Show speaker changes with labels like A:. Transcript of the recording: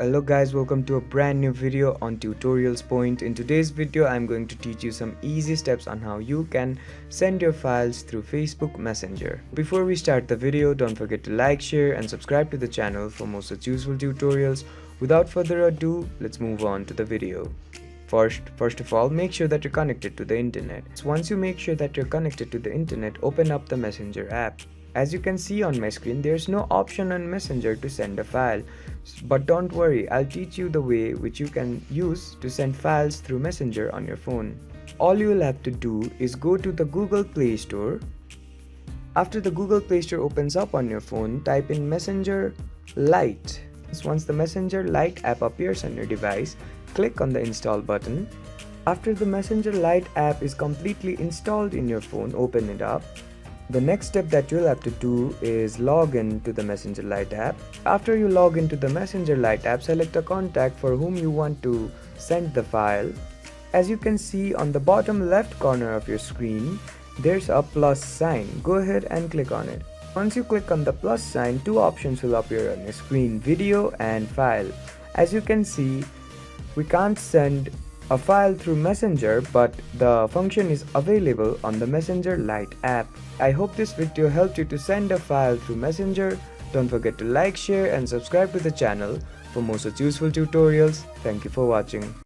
A: Hello guys, welcome to a brand new video on Tutorials Point. In today's video, I'm going to teach you some easy steps on how you can send your files through Facebook Messenger. Before we start the video, don't forget to like, share and subscribe to the channel for more such useful tutorials. Without further ado, let's move on to the video. First of all, make sure that you're connected to the internet. Once you make sure that you're connected to the internet, open up the Messenger app. As you can see on my screen, there's no option on Messenger to send a file. But don't worry, I'll teach you the way which you can use to send files through Messenger on your phone. All you will have to do is go to the Google Play Store. After the Google Play Store opens up on your phone, type in Messenger Lite. Once the Messenger Lite app appears on your device, click on the install button. After the Messenger Lite app is completely installed in your phone, open it up. The next step that you'll have to do is log in to the Messenger Lite app. After you log into the Messenger Lite app, select a contact for whom you want to send the file. As you can see on the bottom left corner of your screen, there's a plus sign. Go ahead and click on it. Once you click on the plus sign, two options will appear on your screen, video and file. As you can see, we can't send a file through Messenger, but the function is available on the Messenger Lite app. I hope this video helped you to send a file through Messenger. Don't forget to like, share and subscribe to the channel for more such useful tutorials. Thank you for watching.